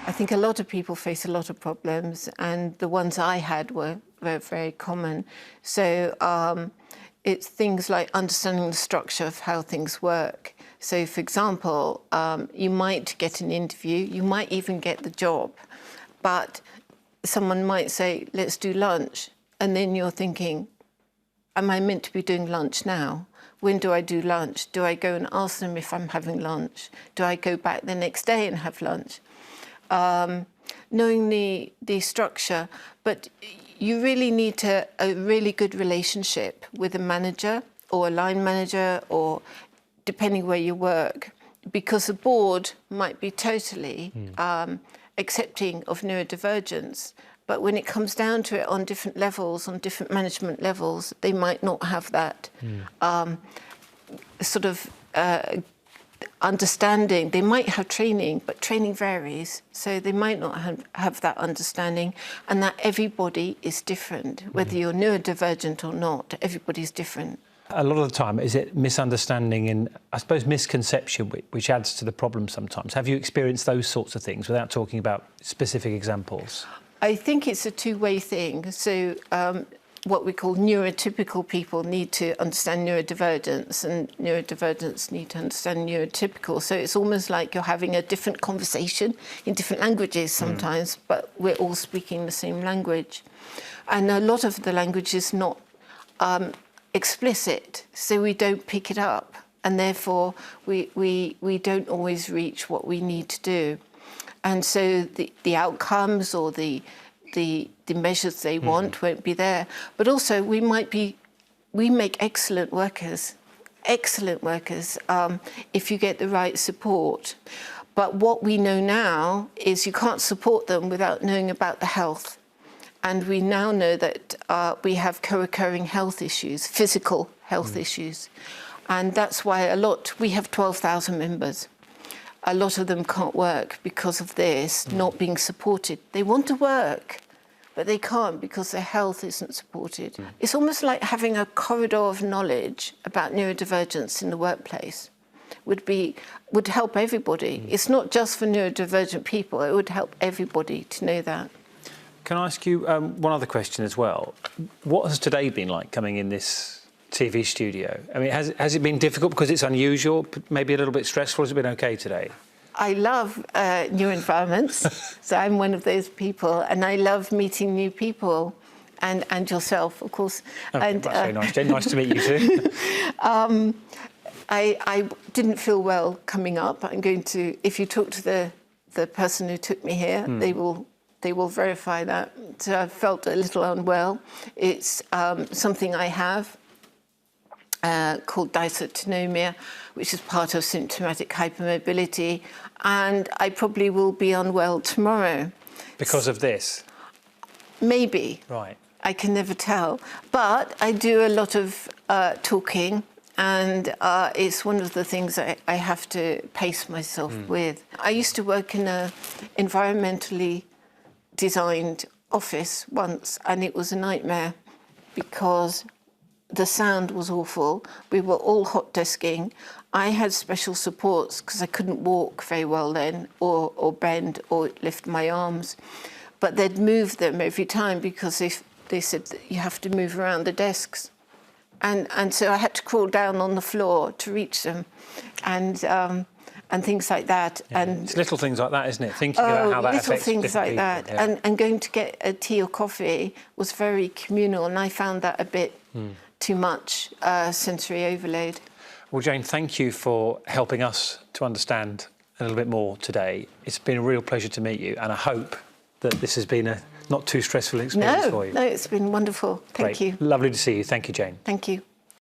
I think a lot of people face a lot of problems, and the ones I had were very, very common. So it's things like understanding the structure of how things work. So, for example, you might get an interview, you might even get the job, but someone might say, let's do lunch. And then you're thinking, am I meant to be doing lunch now? When do I do lunch? Do I go and ask them if I'm having lunch? Do I go back the next day and have lunch? Knowing the structure, but you really need a really good relationship with a manager or a line manager, or depending where you work, because the board might be totally accepting of neurodivergence, but when it comes down to it on different levels, on different management levels, they might not have that sort of understanding. They might have training, but training varies, so they might not have that understanding, and that everybody is different, whether you're neurodivergent or not, everybody's different. A lot of the time, is it misunderstanding and, I suppose, misconception which adds to the problem sometimes? Have you experienced those sorts of things without talking about specific examples? I think it's a two-way thing. So what we call neurotypical people need to understand neurodivergence, and neurodivergents need to understand neurotypical. So it's almost like you're having a different conversation in different languages sometimes, but we're all speaking the same language. And a lot of the language is not explicit, so we don't pick it up, and therefore we don't always reach what we need to do. And so the outcomes or the measures they want won't be there. But also we make excellent workers if you get the right support. But what we know now is you can't support them without knowing about the health. And we now know that we have co-occurring health issues, physical health issues. And that's why we have 12,000 members. A lot of them can't work because of this, not being supported. They want to work, but they can't because their health isn't supported. It's almost like having a corridor of knowledge about neurodivergence in the workplace would help everybody. It's not just for neurodivergent people, it would help everybody to know that. Can I ask you one other question as well? What has today been like coming in this TV studio? I mean, has it been difficult because it's unusual, maybe a little bit stressful? Has it been okay today? I love new environments, so I'm one of those people, and I love meeting new people, and yourself, of course. Okay, and, that's very nice, Jen. Nice to meet you too. I didn't feel well coming up. I'm going to, if you talk to the person who took me here, they will verify that. So I felt a little unwell. It's something I have called dysautonomia, which is part of symptomatic hypermobility, and I probably will be unwell tomorrow. Because of this? Maybe. Right. I can never tell. But I do a lot of talking, and it's one of the things I have to pace myself with. I used to work in an environmentally designed office once, and it was a nightmare because the sound was awful. We were all hot desking. I had special supports because I couldn't walk very well then, or bend or lift my arms. But they'd move them every time because they said that you have to move around the desks. And so I had to crawl down on the floor to reach them, and things like that. Yeah, and it's little things like that, isn't it? Thinking about how that affects little things like people, that. yeah. And going to get a tea or coffee was very communal, and I found that a bit too much sensory overload. Well, Jane, thank you for helping us to understand a little bit more today. It's been a real pleasure to meet you, and I hope that this has been a not too stressful experience for you. No, it's been wonderful. Thank you. Lovely to see you. Thank you, Jane. Thank you.